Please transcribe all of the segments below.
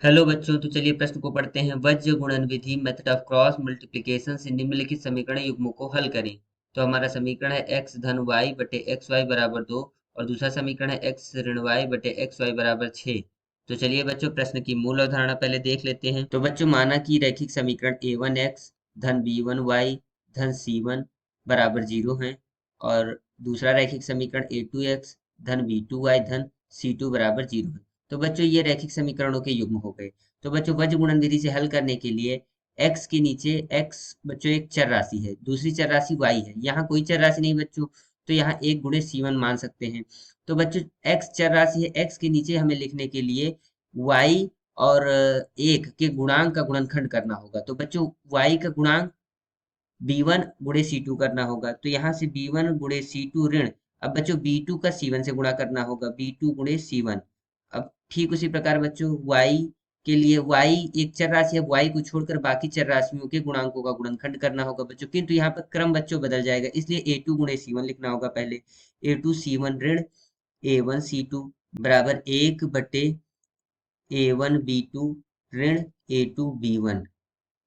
Hello बच्चों, तो चलिए प्रश्न को पढ़ते हैं। वज्र गुणन विधि, मेथड ऑफ क्रॉस मल्टीप्लिकेशन से निम्नलिखित समीकरण युग्मों को हल करें। तो हमारा समीकरण है x धन y बटे एक्स वाई बराबर 2 और दूसरा समीकरण है x ऋण y बटे एक्स वाई बराबर 6। तो चलिए बच्चों प्रश्न की मूल अवधारणा पहले देख लेते हैं। तो बच्चों माना कि रैखिक समीकरण a1x धन b1y धन c1 बराबर 0 है और दूसरा रैखिक समीकरण a2x धन b2y धन c2 बराबर 0 है। तो बच्चों ये रैखिक समीकरणों के युग्म हो गए। तो बच्चों वज्र गुणन विधि से हल करने के लिए x के नीचे x बच्चों एक चर राशि है, दूसरी चर राशि y है। यहाँ कोई चर राशि नहीं बच्चों, तो यहाँ एक गुणे c1 मान सकते हैं। तो बच्चों x चर राशि है, x के नीचे हमें लिखने के लिए y और एक के गुणांक का गुणनखंड करना होगा। तो बच्चों y का गुणांक b1 गुणे c2 करना होगा। तो यहाँ से b1 गुणे c2 ऋण, अब बच्चों b2 का c1 से गुणा करना होगा, b2 गुणे c1। अब ठीक उसी प्रकार बच्चों y के लिए y एक चर राशि है, y को छोड़कर बाकी चर राशियों के गुणांकों का गुणनखंड करना होगा बच्चों। किंतु यहाँ पर क्रम बच्चों बदल जाएगा, इसलिए a2 गुणे c1 लिखना होगा पहले। a2 c1 ऋण a1 c2 बराबर 1 बटे a1 b2 ऋण a2 b1।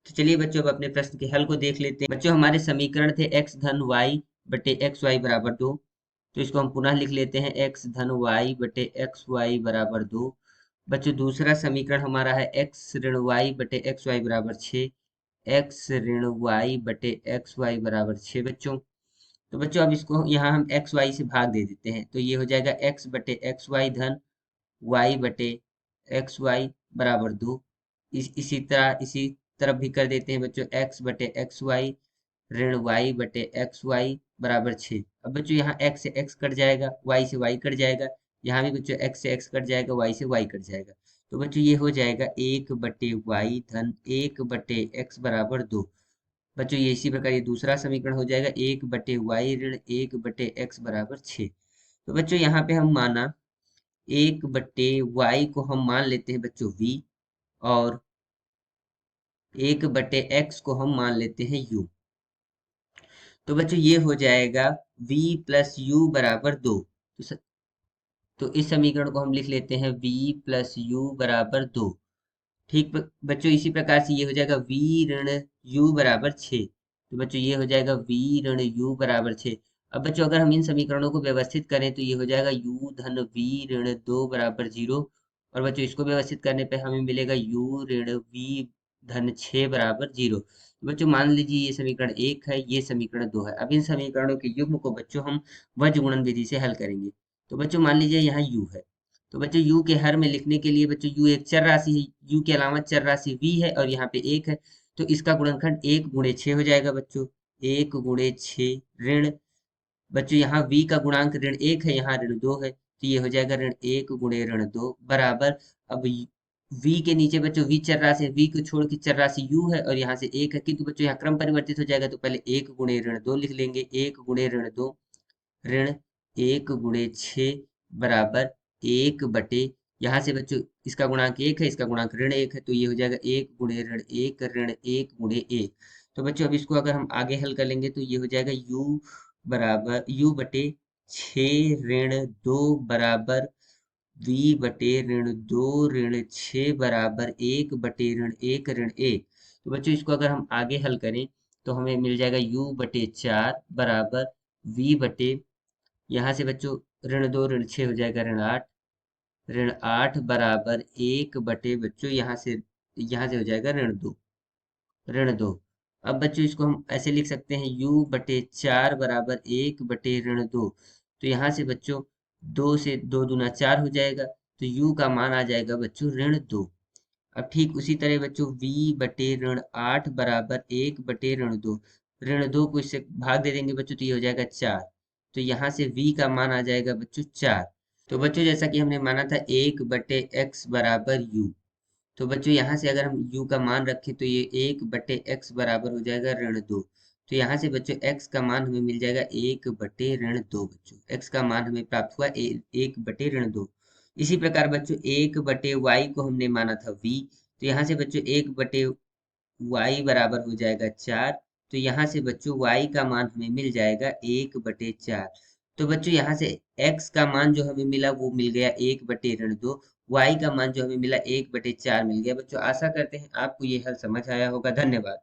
तो चलिए बच्चों अब अपने प्रश्न के हल को देख लेते हैं। बच्चों हमारे समीकरण थे x धन y बटे एक्स वाई बराबर 2। तो इसको हम पुनः लिख लेते हैं, x धन y बटे एक्स वाई बराबर 2। बच्चों दूसरा समीकरण हमारा है x ऋण y बटे एक्स वाई बराबर 6। x ऋण y बटे एक्स वाई बराबर 6 बच्चों। तो बच्चों अब इसको यहाँ हम एक्स वाई से भाग दे देते हैं, तो ये हो जाएगा x बटे एक्स वाई धन y बटे एक्स वाई बराबर 2। इसी तरह इसी तरफ भी कर देते हैं बच्चों, x बटे एक्स वाई ऋण y बटे एक्स वाई बराबर 6। अब बच्चों यहाँ x से x कट जाएगा, y से y कट जाएगा। यहाँ भी बच्चों x से x कट जाएगा, y से y कट जाएगा। तो बच्चों ये हो जाएगा 1 बटे y धन 1 बटे x बराबर 2। बच्चों ये इसी प्रकार ये दूसरा समीकरण हो जाएगा, 1 बटे y ऋण 1 बटे x बराबर 6। तो बच्चों यहाँ पे हम माना 1 बटे y को हम मान लेते हैं बच्चों v, और 1 बटे x को हम मान लेते हैं u। तो बच्चों ये हो जाएगा v प्लस यू बराबर 2। तो इस समीकरण को हम लिख लेते हैं v प्लस यू बराबर 2। ठीक बच्चों इसी प्रकार से ये हो जाएगा v ऋण u बराबर 6। तो बच्चों ये हो जाएगा v ऋण u बराबर 6। अब बच्चों अगर हम इन समीकरणों को व्यवस्थित करें तो ये हो जाएगा u धन v ऋण 2 बराबर 0। और बच्चों इसको व्यवस्थित करने पे हमें मिलेगा u ऋण v धन 6 बराबर 0। तो बच्चों मान लीजिए ये समीकरण 1 है, ये समीकरण 2 है। अब इन समीकरणों के युग्म को बच्चों हम वज्र गुणन विधि से हल करेंगे। तो बच्चों मान लीजिए यहाँ u है, तो बच्चों u के हर में लिखने के लिए बच्चों u एक चर राशि है, u के अलावा चर राशि v है और यहाँ पे 1 है। तो इसका गुणनखंड 1 गुणे 6 हो जाएगा बच्चों, 1 गुणे 6 ऋण, बच्चों यहाँ v का गुणांक ऋण 1 है, यहाँ ऋण 2 है, तो ये हो जाएगा ऋण 1 गुणे ऋण 2 बराबर। अब v के नीचे बच्चों v चर राशि है, v को छोड़ के चर राशि u है और यहाँ से 1 है, किंतु बच्चों यहाँ क्रम परिवर्तित हो जाएगा, तो पहले 1 गुणे ऋण 2 लिख लेंगे, 1 गुणे ऋण 2 ऋण 1 गुणे 6 बराबर 1 बटे, यहाँ से बच्चों इसका गुणांक 1 है, इसका गुणांक ऋण 1 है, तो ये हो जाएगा 1 गुणे ऋण 1 ऋण 1 गुणे 1। तो बच्चों अब इसको अगर हम आगे हल कर लेंगे तो ये हो जाएगा u बराबर u बटे 6 ऋण 2 बराबर v बटे ऋण 2 ऋण 6 बराबर 1 बटे ऋण 1 ऋण 1। तो बच्चों इसको अगर हम आगे हल करें तो हमें मिल जाएगा u बटे 4 बराबर v बटे, यहाँ से बच्चों ऋण 2 ऋण 6 हो जाएगा ऋण 8 बराबर 1 बटे बच्चों यहाँ से हो जाएगा ऋण 2। अब बच्चों इसको हम ऐसे लिख सकते हैं, u बटे 4 बराबर 1 बटे ऋण 2। तो यहाँ से बच्चों 2 से 2 दूना 4 हो जाएगा, तो u का मान आ जाएगा बच्चों ऋण 2। अब ठीक उसी तरह बच्चों v बटे ऋण 8 बराबर 1 बटे ऋण 2, ऋण 2 को इससे भाग दे देंगे बच्चों तो ये हो जाएगा 4। तो यहाँ से v का मान आ जाएगा बच्चों 4। तो बच्चों जैसा कि हमने माना था 1 बटे x बराबर u, तो बच्चों यहाँ से अगर हम u का मान रखें तो ये 1 बटे x बराबर हो जाएगा ऋण 2। तो यहाँ से बच्चों x का मान हमें मिल जाएगा 1 बटे ऋण 2। बच्चों x का मान हमें प्राप्त हुआ 1 बटे ऋण 2। इसी प्रकार बच्चों 1 बटे y को हमने माना था v, तो यहाँ से बच्चों 1 बटे y बराबर हो जाएगा 4। तो यहाँ से बच्चों y का मान हमें मिल जाएगा 1 बटे 4। तो बच्चों यहाँ से x का मान जो हमें मिला वो मिल गया 1 बटे ऋण 2, y का मान जो हमें मिला 1/4 मिल गया। बच्चों आशा करते हैं आपको ये हल समझ आया होगा। धन्यवाद।